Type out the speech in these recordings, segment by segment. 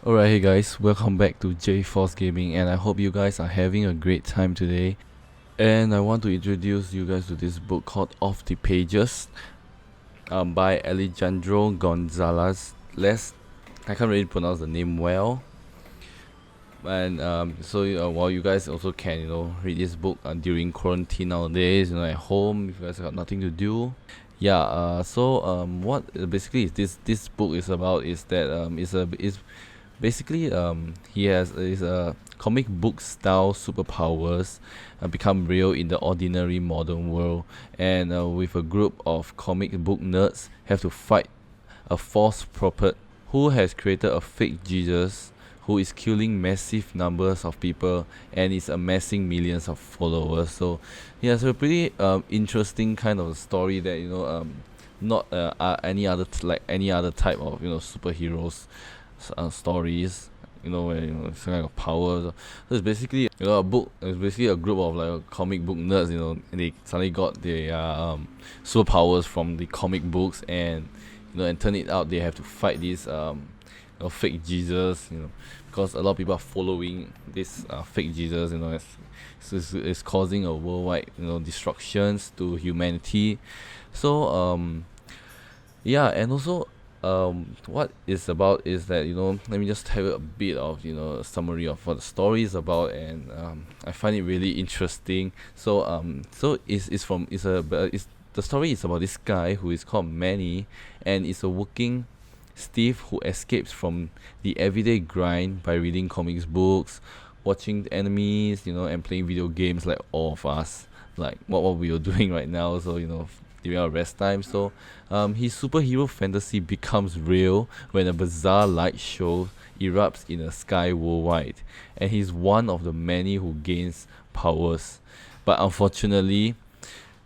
Alright, hey guys, welcome back to J.force Gaming, and I hope you guys are having a great time today. And I want to introduce you guys to this book called Off the Pages by Alejandro Gonzalez. I can't really pronounce the name well. And while you guys also can read this book during quarantine nowadays, at home if you guys got nothing to do. What basically this book is about is that basically he has is a comic book style superpowers become real in the ordinary modern world, and with a group of comic book nerds have to fight a false prophet who has created a fake Jesus who is killing massive numbers of people and is amassing millions of followers. So yeah, so a pretty interesting kind of story that not any other like any other type of superheroes stories, where it's kind of power. So it's basically a book. It's basically a group of like comic book nerds. And they suddenly got their superpowers from the comic books, and and turn it out they have to fight this fake Jesus. Because a lot of people are following this fake Jesus. It's causing a worldwide destructions to humanity. So and also what it's about is that let me just tell you a bit of a summary of what the story is about, and I find it really interesting. The story is about this guy who is called Manny, and is a working Steve who escapes from the everyday grind by reading comics books, watching the enemies, and playing video games like all of us, like what we are doing right now. So during our rest time. So his superhero fantasy becomes real when a bizarre light show erupts in the sky worldwide, and he's one of the many who gains powers. But unfortunately,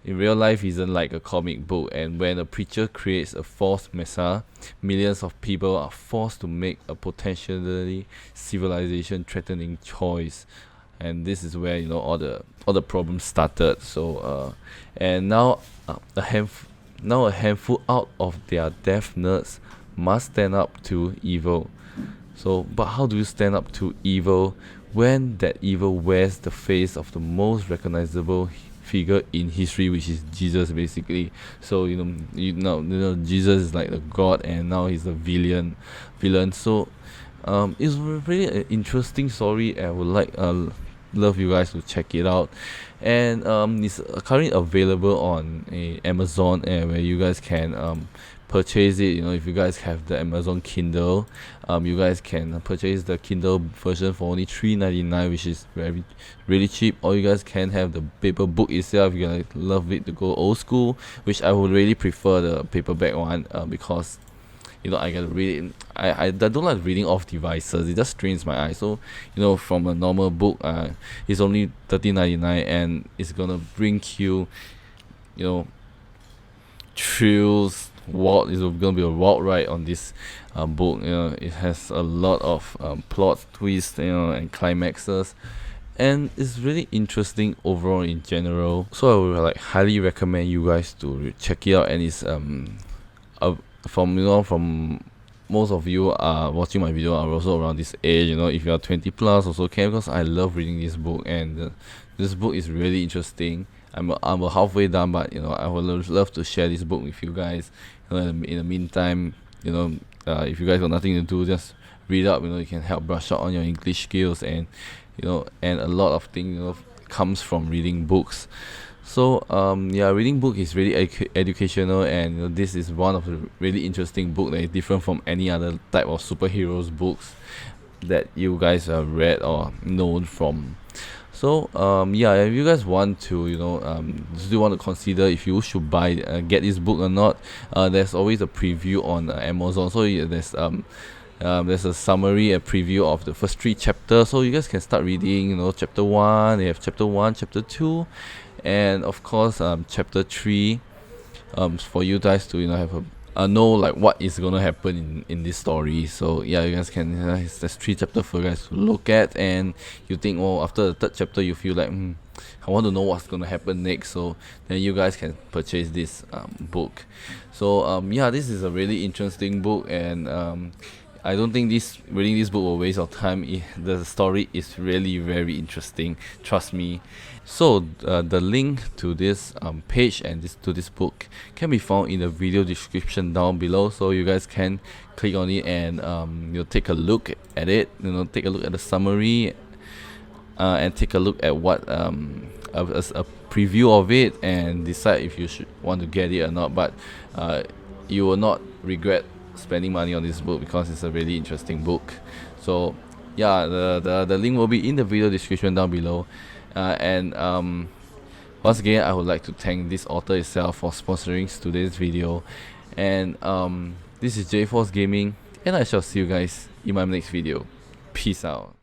in real life isn't like a comic book, and when a preacher creates a false messiah, millions of people are forced to make a potentially civilization threatening choice. And this is where all the problems started. So and now a handful out of their death nerds must stand up to evil. So but how do you stand up to evil when that evil wears the face of the most recognizable figure in history, which is Jesus, basically? So Jesus is like the god, and now he's the villain. So it's really an interesting story, and I would love you guys to check it out. And it's currently available on Amazon, where you guys can purchase it. If you guys have the Amazon Kindle, you guys can purchase the Kindle version for only $3.99, which is really cheap. Or you guys can have the paper book itself. You guys love it to go old school, which I would really prefer the paperback one, because I get to read it. I don't like reading off devices. It just strains my eyes. So from a normal book, it's only $13.99, and it's gonna bring you thrills. It's gonna be a wild ride on this book. It has a lot of plot twists, and climaxes, and it's really interesting overall in general. So I would highly recommend you guys to check it out. And it's from most of you are watching my video are also around this age. If you are 20 plus also can, because I love reading this book, and this book is really interesting. I'm halfway done, but I would love to share this book with you guys. In the meantime, if you guys got nothing to do, just read up. You can help brush up on your English skills, and and a lot of things comes from reading books. So reading book is really educational, and this is one of the really interesting book that is different from any other type of superheroes books that you guys have read or known from. So if you guys want to do want to consider if you should buy get this book or not, there's always a preview on Amazon. So there's a summary, a preview of the first 3 chapters, so you guys can start reading. Chapter 1, they have chapter 1, chapter 2, and of course chapter 3, for you guys to have know like what is gonna happen in this story. So you guys can there's 3 chapters for you guys to look at, and you think, after the 3rd chapter you feel like I want to know what's gonna happen next. So then you guys can purchase this book. So this is a really interesting book, and I don't think reading this book will waste your time. The story is really very interesting, trust me. So the link to this page and to this book can be found in the video description down below, so you guys can click on it and take a look at it, take a look at the summary, and take a look at what a preview of it, and decide if you should want to get it or not. But you will not regret spending money on this book because it's a really interesting book. So yeah, the link will be in the video description down below. And once again, I would like to thank this author itself for sponsoring today's video. And this is J.force Gaming, and I shall see you guys in my next video. Peace out.